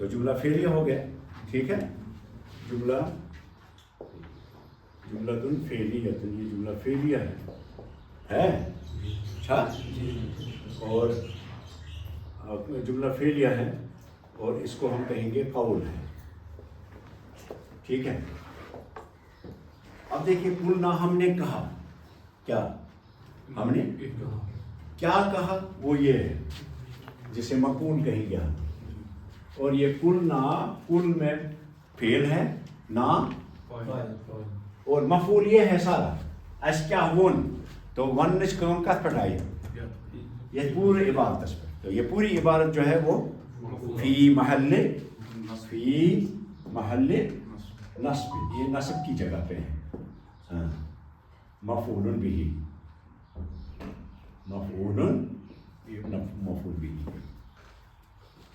تو جملہ فعلیہ ہو گیا. ٹھیک ہے, جملۃ فعلیہ, یہ جملہ فعلیہ ہے. اچھا, اور جملہ فعلیہ ہے اور اس کو ہم کہیں گے قول ہے. ٹھیک ہے. اب دیکھیے قلنا ہم نے کہا, کیا ہم نے کیا کہا, وہ یہ ہے جسے مقول کہیں گے. اور یہ قلنا, قل میں فعل ہے, نا اور مفعول یہ ہے سارا. اس کیا ون, تو ونچ کام کت پہ آئی, یہ پورے عبارت پہ. تو یہ پوری عبارت جو ہے وہ فی محل نصب, یہ نصب کی جگہ پہ ہے. مفعول به, مفعول به,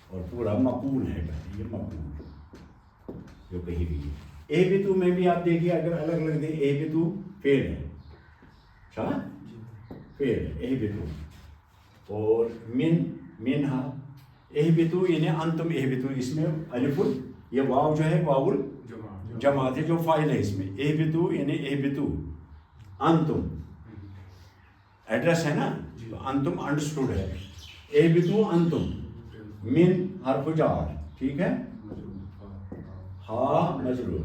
اور پورا مقول ہے. یہ مقول جو کہی گئی ہے. اہبطوا میں بھی آپ دیکھیے اگر الگ الگ دیں, اہبطوا فعل ہے, اچھا فعل ہے اہبطوا. اور منہا اہبطوا یعنی انتم اہبطوا, اس میں الف یہ واو جو ہے واو جماعت ہے جو فاعل ہے اس میں. اہبطوا یعنی اہبطوا انتم, ایڈریس ہے نا, انتم انڈرسٹوڈ ہے. اہبطوا انتم, من حرف جار, ٹھیک ہے, ہاں مجرور,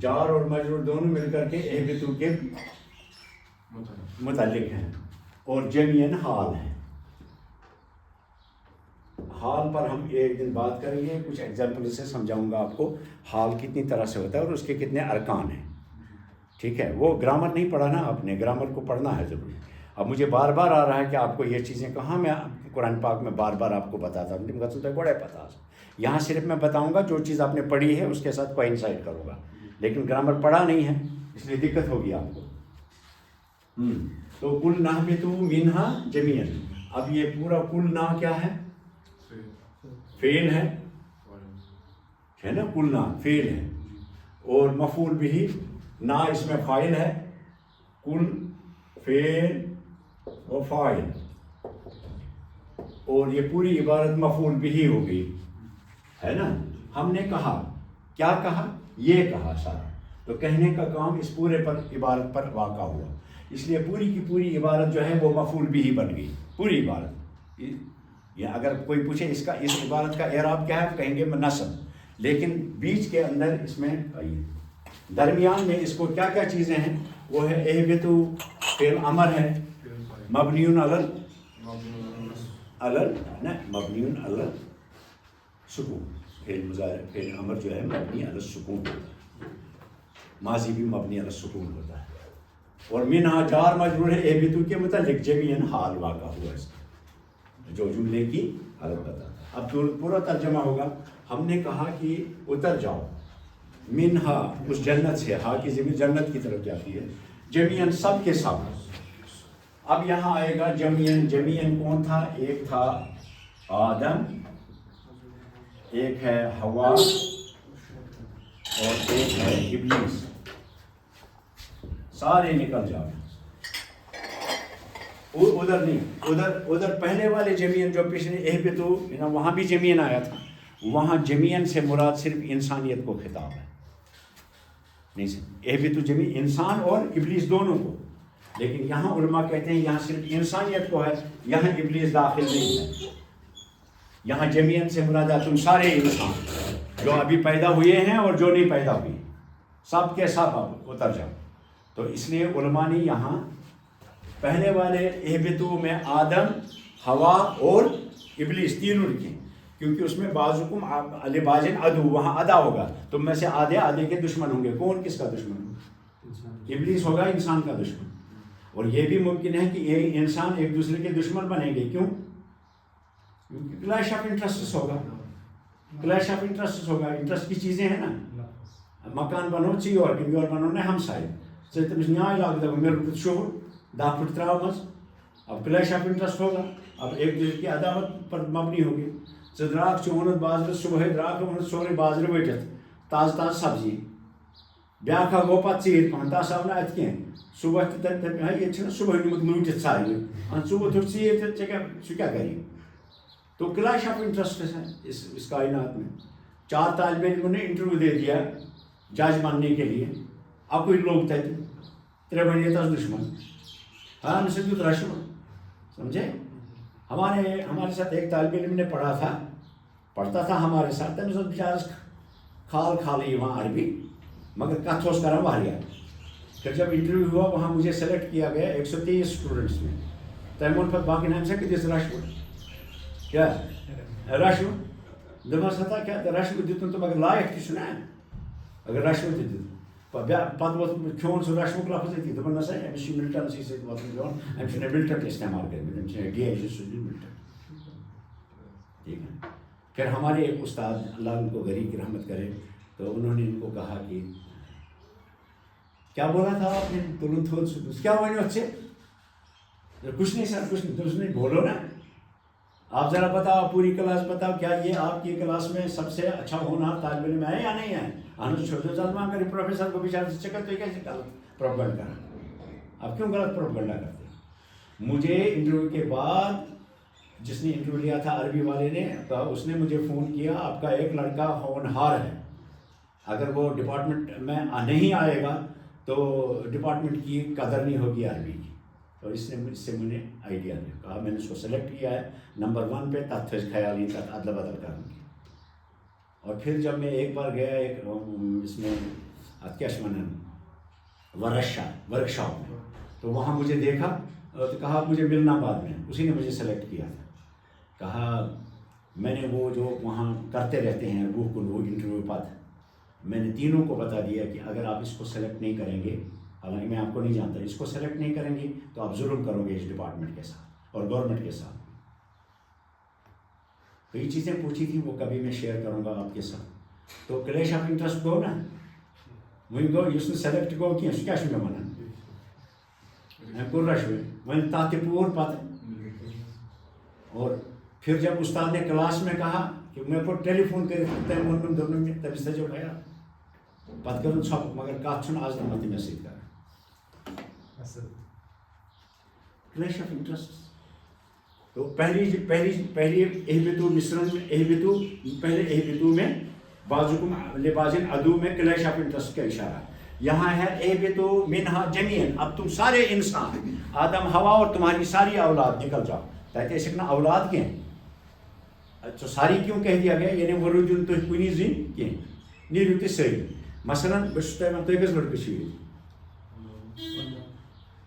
جار اور مجرور دونوں مل کر کے اہبطوا کے متعلق ہیں. اور جميعاً حال ہے. حال پر ہم ایک دن بات کریں گے, کچھ ایگزامپل سے سمجھاؤں گا آپ کو حال کتنی طرح سے ہوتا ہے اور اس کے کتنے ارکان ہیں. ٹھیک ہے, وہ گرامر نہیں پڑھا نا آپ نے, گرامر کو پڑھنا ہے ضروری. اب مجھے بار بار آ رہا ہے کہ آپ کو یہ چیزیں کہاں, میں قرآن پاک میں بار بار آپ کو بتاتا ہوں, بڑے پتا. یہاں صرف میں بتاؤں گا جو چیز آپ نے پڑھی ہے اس کے ساتھ کوئنسائڈ کروں گا, لیکن گرامر پڑھا نہیں ہے اس لیے دقت ہوگی آپ کو. تو قلنا اہبطوا منہا جميعاً. اب یہ پورا قلنا کیا ہے, فعل ہے نا, قلنا فعل ہے اور مفعول به نا اس میں فاعل ہے. قل فعل و فاعل, اور یہ پوری عبارت مفعول به ہو گئی ہے نا. ہم نے کہا, کیا کہا, یہ کہا سارا. تو کہنے کا کام اس پورے پر عبارت پر واقع ہوا, اس لیے پوری کی پوری عبارت جو ہے وہ مفعول به بن گئی, پوری عبارت. یا اگر کوئی پوچھے اس عبارت کا اعراب کیا ہے, کہیں گے نصب, لیکن بیچ کے اندر اس میں درمیان میں اس کو کیا کیا چیزیں ہیں, وہ ہے اہبطوا فعل امر ہے, مبنی علی السکون. فعل مضارع فعل امر جو ہے مبنی علی السکون ہوتا ہے, ماضی بھی مبنی علی السکون ہوتا ہے. اور منہا جار مجرور ہے اہبطوا کے متعلق, جميعاً حال واقع ہوا اس کا, جو جملے کی حالت بتاتا ہے. اب پورا ترجمہ ہوگا. ہم نے کہا کہ اتر جاؤ منہا, اس جنت سے, ہا کی ضمیر جنت کی طرف جاتی ہے, جميعاً سب کے سب. اب یہاں آئے گا جميعاً. جميعاً کون تھا, ایک تھا آدم, ایک ہے حوا اور ایک ہے ابلیس. سارے نکل جاؤ ادھر نہیں, ادھر پہلے والے جميعاً جو پچھلے اہبطوا وہاں بھی جميعاً آیا تھا, وہاں جميعاً سے مراد صرف انسانیت کو خطاب ہے. نہیں سر, اہبطوا جميع انسان اور ابلیس دونوں کو, لیکن یہاں علماء کہتے ہیں یہاں صرف انسانیت کو ہے, یہاں ابلیس داخل نہیں ہے. یہاں جميعاً سے مراد ہے تم سارے انسان جو ابھی پیدا ہوئے ہیں اور جو نہیں پیدا ہوئے, سب کے سب اب اتر جاؤ. تو اس لیے علماء نے یہاں پہلے والے اہبطوا میں آدم, حوا اور ابلیس تینوں لکھے, کیونکہ اس میں بعضکم لبعض عدو, وہاں ادا ہوگا, تم میں سے آدھے کے دشمن ہوں گے. کون کس کا دشمن ہوگا, ابلیس ہوگا انسان کا دشمن. اور یہ بھی ممکن ہے کہ یہ انسان ایک دوسرے کے دشمن بنیں گے. کیوں, کیونکہ کلیش آف انٹرسٹ ہوگا, کلیش آف انٹرسٹ ہوگا. انٹرسٹ کی چیزیں ہیں نا, مکان بنو چی اور بنو نے ہم سائے تمہیں نیائے لاگ دے میرے کو شوہر 10 فٹ تراؤ مز. اب کلیش آف انٹرسٹ ہوگا, اب ایک دوسرے کی عداوت پر مبنی ہوگی. دراک چونت بازر صبح دراک سورے بازر وٹت تازہ سبزی بیاکھا گو پتہ ژیٖر پہن تس آو نہٕ اَتہِ کینٛہہ صبح تہِ ییٚتہِ چھِنہٕ صبحٲے نِمُت نوٗٹِتھ ژھارنہِ ژٕ ووٚتھُکھ ژیٖرۍ تہٕ ژےٚ کیٛاہ سُہ کیٛاہ کَرِ تو کلیش آف انٹرسٹ ہے اس کائنات میں. 4 طالب علموں نے انٹرویو دے دیا جج بننے کے لیے. اکوئی لوگ تھے 3 بنے تھا دشمن. ہاں ان سے بھی رشوت سمجھے. ہمارے ساتھ ایک طالب علم نے پڑھتا تھا ہمارے ساتھ. تمہیں بچارس کھال وہاں عربی مگر کت اس کران واریاہ. پھر جب انٹرویو ہوا وہاں مجھے سلیکٹ کیا گیا 123 اسٹوڈنٹس میں. تمہیں وون پتہ باقی ہم کتس رشوت کیا رشوت دپس ہتا کیا رشوت دیتن تو مگر لائق تھی نا اگر رشوت دیت پتہ ووت کھیون سہ رشوت لفظ أتی دپن نسا أمس ملٹنسی سۭتۍ وۄتھُن دِوان أمِس چھُ ملٹنٹ استعمال کٔرمٕتۍ أمِس چھِ ڈی آئی جی سُنٛد ملٹنٹ. ٹھیک ہے. پھر ہمارے ایک استاد اللہ ان کو غریب کی رحمت کرے تو انہوں نے ان کو کہا کہ کیا بولا تھا آپ نے تلن تھوڑ کیا ونو سے کچھ نہیں سر کچھ نہیں بولو نا آپ ذرا بتاؤ پوری کلاس بتاؤ کیا یہ آپ کی کلاس میں سب سے اچھا ہونہار طالب علم ہے یا نہیں ہے. چھوٹے سلمان کرے پروفیسر کو بیچارے سے چکر تو کیسے غلط پروپیگنڈا کرا. آپ کیوں غلط پروپیگنڈا کرتے ہیں. مجھے انٹرویو کے بعد جس نے انٹرویو لیا تھا عربی والے نے اس نے مجھے فون کیا آپ کا ایک لڑکا ہونہار ہے اگر وہ ڈپارٹمنٹ میں نہیں آئے گا تو ڈپارٹمنٹ کی قدر نہیں ہوگی عربی کی. تو اس سے مجھے آئیڈیا دیا. کہا میں نے اس کو سلیکٹ کیا ہے نمبر 1 پہ تب تھز خیال ہی تک ادل بدل کرنے کی. اور پھر جب میں ایک بار گیا ایک اس میں کیا ورک شاپ میں تو وہاں مجھے دیکھا تو کہا مجھے ملنا بعد میں. اسی نے مجھے سلیکٹ کیا تھا. کہا میں نے وہ جو وہاں کرتے رہتے ہیں وہ انٹرویو پتہ میں نے تینوں کو بتا دیا کہ اگر آپ اس کو سلیکٹ نہیں کریں گے حالانکہ میں آپ کو نہیں جانتا اس کو سلیکٹ نہیں کریں گے تو آپ ظلم کرو گے اس ڈپارٹمنٹ کے ساتھ اور گورنمنٹ کے ساتھ. کئی چیزیں پوچھی تھیں وہ کبھی میں شیئر کروں گا آپ کے ساتھ. تو کلیش آف انٹرسٹ گو نا وہیں گو اس نے سلیکٹ گو کی کیا میں ونان کور رشوت وہیں تات پور پتہ. اور پھر جب استاد نے کلاس میں کہا کہ میں پہ ٹیلی فون کر تم وون تمس تھو خیال پتہ کر ژھپ مگر کت آز نمت مے سۭتۍ کران کلیش آف انٹرسٹ. تو پہلی اہبتو مصرن میں پہلے میں بعضکم لبعض عدو میں کلیش آف انٹرسٹ کا اشارہ. یہاں ہے اہبتو منہا جمیعاً. اب تم سارے انسان آدم ہوا اور تمہاری ساری اولاد نکل جاؤ. تاکہ ایسے نا اولاد کی تو ساری کیوں کہہ دیا گیا یعنی ورود تھی کنی زن کی نیرو تھی ساری. مثلاً بس تھی کس لڑکے چھ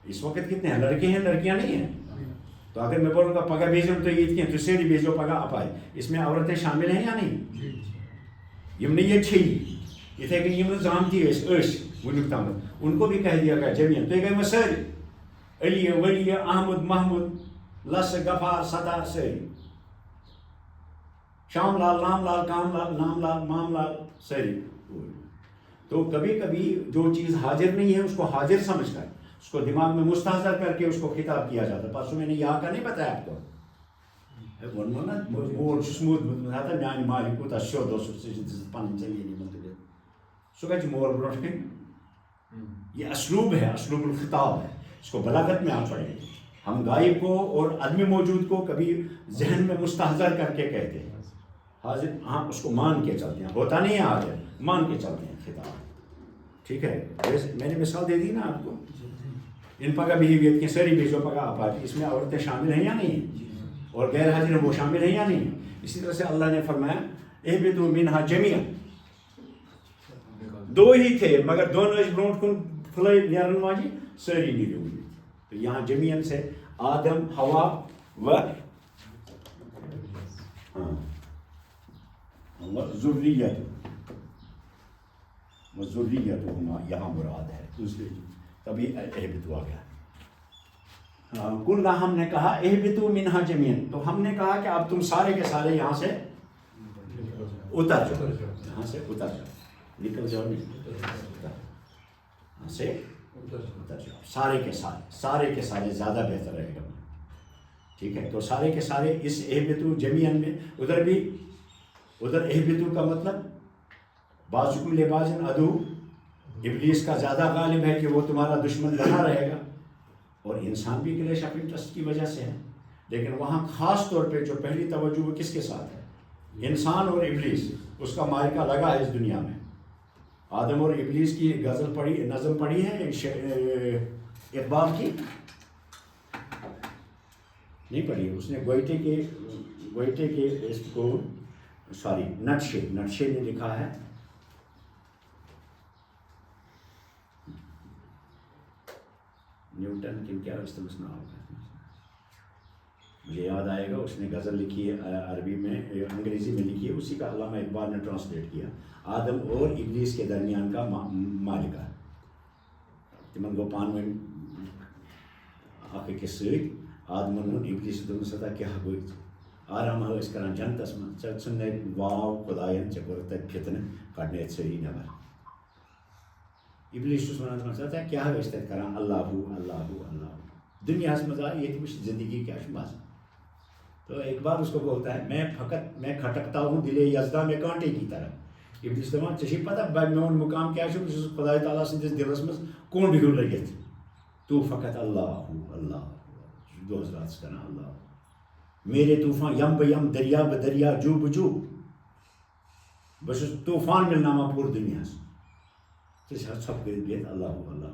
اس وقت کتنے ہیں لڑکے ہیں لڑکیاں نہیں ہیں. تو اگر میں بولوں گا پگہ بھیجو تو عید کی تو سیری بھیجو پگہ اپائے اس میں عورتیں شامل ہیں یا نہیں. یم نے یہ چھ اتھے کن یم زامتی ونیک تام ان کو بھی کہہ دیا گیا جمیعاً تھی گئی ساری علی ولی احمد محمود لس غفار ستار ساری شام لال نام لال کام لال نام لال مام لال ساری. تو کبھی کبھی جو چیز حاضر نہیں ہے اس کو حاضر سمجھ کر اس کو دماغ میں مستحضر کر کے اس کو خطاب کیا جاتا. پرسوں میں نے یہاں کا نہیں بتایا آپ کو ونو نا مول موت میانہ مالک کوتہ سیود پن زمین منتقل سہ گژھِ مول برونٛٹھ کن. یہ اسلوب ہے اسلوب الخطاب ہے اس کو بلاغت میں آپ پڑھیں. ہم غائب کو اور عدم موجود کو کبھی ذہن میں مستحضر کر کے کہتے ہیں حاضر ہاں اس کو مان کے چلتے ہیں ہوتا نہیں ہے حاضر مان کے چلتے ہیں خطاب. ٹھیک ہے. میں نے مثال دے دی نا آپ کو ان پگہ بہیویت کے ساری بھیجو پگہ اپاتی اس میں عورتیں شامل ہیں یا نہیں اور غیر حاضر وہ شامل ہیں یا نہیں. اسی طرح سے اللہ نے فرمایا اہبتو منہا جمیعاً. 2 ہی تھے مگر دونوں برونٹ کن پھلے نیرن واجی ساری نیرو. تو یہاں جمیعاً سے آدم ہوا و ذریت یہاں مراد ہے دوسرے تبھی اہبتو آ گیا. قلنا ہم نے کہا اہبتو منہا جمیعاً. تو ہم نے کہا کہ اب تم سارے کے سارے یہاں سے اتر جاؤ یہاں سے اتر جاؤ نکل جاؤ یہاں سے اتر جاؤ سارے کے سارے زیادہ بہتر رہے گا. ٹھیک ہے. تو سارے کے سارے اس اہبتو جمیعاً میں ادھر اہبتو کا مطلب بعضکم لبعض عدو ابلیس کا زیادہ غالب ہے کہ وہ تمہارا دشمن بنا رہے گا اور انسان بھی کلیش آف انٹرسٹ کی وجہ سے ہے. لیکن وہاں خاص طور پہ جو پہلی توجہ وہ کس کے ساتھ ہے؟ انسان اور ابلیس، اس کا مارکہ لگا ہے اس دنیا میں. آدم اور ابلیس کی غزل پڑھی، نظم پڑھی ہے اقبال کی؟ نہیں پڑھی. اس نے گوئٹے کے اس کو نٹشے نے لکھا ہے. نیوٹن کی کیا استعمال ہوگا، مجھے یاد آئے گا. اس نے غزل لکھی ہے عربی میں، انگریزی میں لکھی ہے، اسی کا علامہ اقبال نے ٹرانسلیٹ کیا. آدم اور ابلیس کے درمیان کا مالکہ تمن گو پانوین اکھ سی آدم ابلیس دن سا کیا گو آرام کران جنتس من ژھن واو خدائن ژے کور تتہِ فتنہٕ کڑنے سٲری نٮ۪بر. ابلیس چھُس ونان دپان ژٕ کیٛاہ ٲسۍ تتہِ کران، اللہ دنیاہس منٛز آ ییٚتہِ وٕچھ زندگی کیا چھُ مزٕ. تو ایک بار اس کو بولتا ہے میں کھٹکتا ہوں دل یزداں میں کانٹے کی طرح. ابلیس دپان ژےٚ چھے پتہ میون مقام کیا چھُ، بہٕ چھُس خداے تعالیٰ سٕنٛدِس دلس منٛز کونڈ ہیوٗ لٔگِتھ. تو فقط اللہ دۄہس راتس کران اللہ. میرے طوفان یم بہ یم دریا بہ دریا جو بہ جو، بہٕ چھُس طوفان مِلناوان پوٗرٕ دُنیاہس. ژٕ چھکھ ژھۄپہٕ کٔرِتھ بِہِتھ اللہ.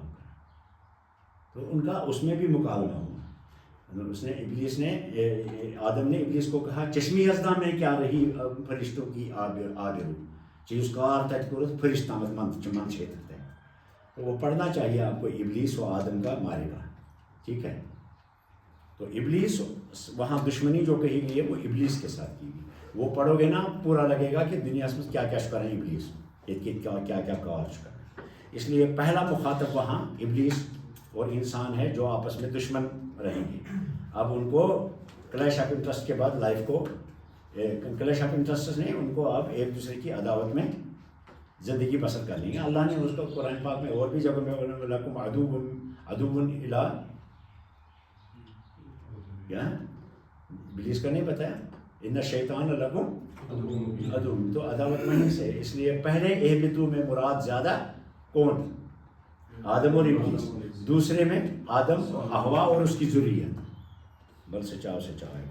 تو ان کا اس میں بھی مکالمہ ہوا. اس نے ابلیس نے آدم نے ابلیس کو کہا چشمی یزداں میں کیا رہی فرشتوں کی آبرو چیز کار تت کورت فرشت تامت من چھیتر ہے. تو وہ پڑھنا چاہیے آپ کو ابلیس و آدم کا مارکہ. ٹھیک ہے. تو ابلیس وہاں دشمنی جو کہی گئی ہے وہ ابلیس کے ساتھ کی گئی. وہ پڑھو گے نا پورا لگے گا کہ دنیا میں کیا کیا کریں ابلیس، کیا کیا کار کریں. اس لیے پہلا مخاطب وہاں ابلیس اور انسان ہے جو آپس میں دشمن رہیں گے. اب ان کو کلیش آف انٹرسٹ کے بعد لائف کو کلیش آف انٹرسٹ نہیں، ان کو اب ایک دوسرے کی عداوت میں زندگی بسر کر لیں گے. اللہ نے اس کو قرآن پاک میں اور بھی جگہ میں لکم عدو الا کیا ابلیس کا نہیں بتایا ان الشیطان لکم عدو، تو عداوت میں سے. اس لیے پہلے اہبطوا میں مراد زیادہ کون؟ آدم اور ابلیس. دوسرے میں آدم حوا اور اس کی ذریت، بل سے چاو ہے.